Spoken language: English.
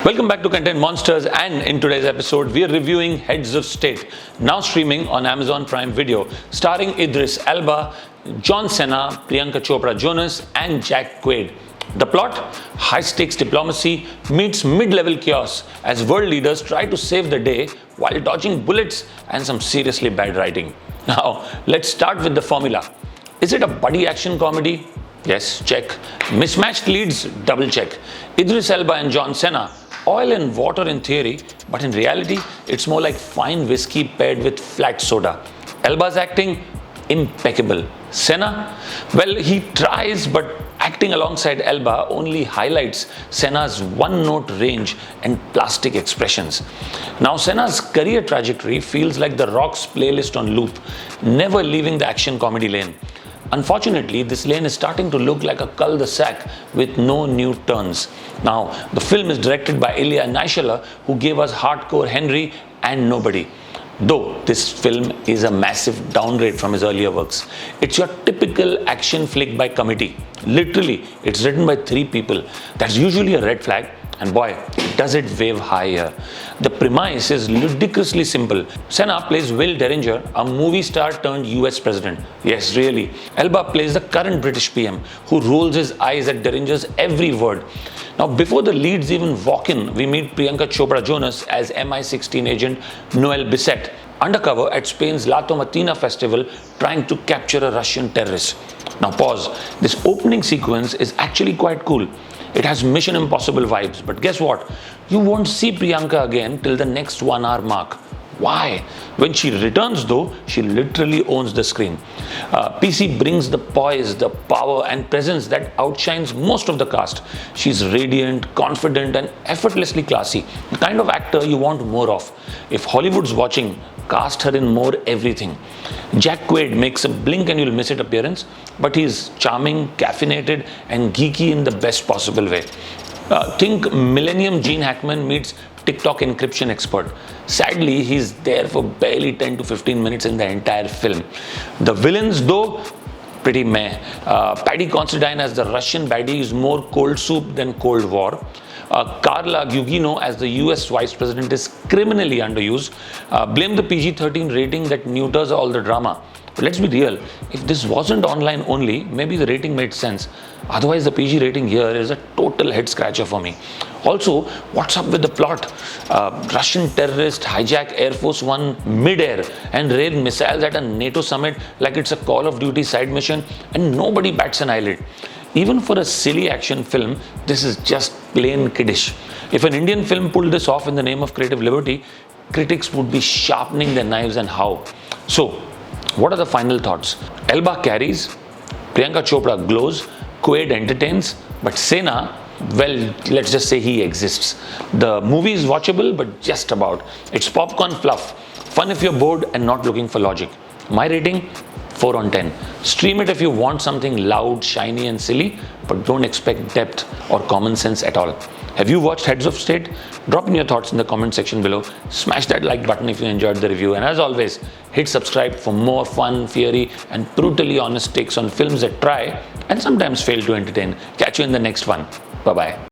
Welcome back to Content Monsters, and in today's episode we are reviewing Heads of State, now streaming on Amazon Prime Video, starring Idris, Elba, Cena, Priyanka Chopra Jonas and Jack Quaid. The plot: high-stakes diplomacy meets mid-level chaos as world leaders try to save the day while dodging bullets and some seriously bad writing. Now, let's start with the formula. Is it a buddy action comedy? Yes, check. Mismatched leads? Double check. Idris Elba and Cena? Oil and water in theory, but in reality, it's more like fine whiskey paired with flat soda. Elba's acting? Impeccable. Cena? Well, he tries, but acting alongside Elba only highlights Cena's one-note range and plastic expressions. Now, Cena's career trajectory feels like The Rock's playlist on loop, never leaving the action comedy lane. Unfortunately, this lane is starting to look like a cul-de-sac with no new turns. Now, the film is directed by Ilya Naishala, who gave us Hardcore Henry and Nobody. Though this film is a massive downgrade from his earlier works. It's your typical action flick by committee. Literally, it's written by 3 people. That's usually a red flag. And boy, does it wave high here. The premise is ludicrously simple. Cena plays Will Derringer, a movie star turned US president. Yes, really. Elba plays the current British PM, who rolls his eyes at Derringer's every word. Now, before the leads even walk in, we meet Priyanka Chopra Jonas as MI16 agent Noel Bisset, undercover at Spain's La Tomatina festival, trying to capture a Russian terrorist. Now pause. This opening sequence is actually quite cool. It has Mission Impossible vibes, but guess what? You won't see Priyanka again till the next 1 hour mark. Why? When she returns though, she literally owns the screen. PC brings the poise, the power and presence that outshines most of the cast. She's radiant, confident and effortlessly classy. The kind of actor you want more of. If Hollywood's watching, cast her in more everything. Jack Quaid makes a blink and you'll miss it appearance, but he's charming, caffeinated and geeky in the best possible way. Think Millennium Gene Hackman meets TikTok encryption expert. Sadly, he's there for barely 10 to 15 minutes in the entire film. The villains though, pretty meh. Paddy Considine as the Russian baddie is more cold soup than Cold War. Carla Gugino as the US Vice President is criminally underused. Blame the PG-13 rating that neuters all the drama. But let's be real, if this wasn't online only, maybe the rating made sense. Otherwise, the PG rating here is a total head scratcher for me. Also, what's up with the plot? Russian terrorists hijack Air Force One mid-air and raid missiles at a NATO summit like it's a Call of Duty side mission, and nobody bats an eyelid. Even for a silly action film, this is just plain kiddish. If an Indian film pulled this off in the name of creative liberty, critics would be sharpening their knives, and how. So, what are the final thoughts? Elba carries, Priyanka Chopra glows, Quaid entertains, but Cena, well, let's just say he exists. The movie is watchable, but just about. It's popcorn fluff. Fun if you're bored and not looking for logic. My rating? 4 on 10. Stream it if you want something loud, shiny and silly, but don't expect depth or common sense at all. Have you watched Heads of State? Drop in your thoughts in the comment section below. Smash that like button if you enjoyed the review. And as always, hit subscribe for more fun, fiery and brutally honest takes on films that try and sometimes fail to entertain. Catch you in the next one. Bye-bye.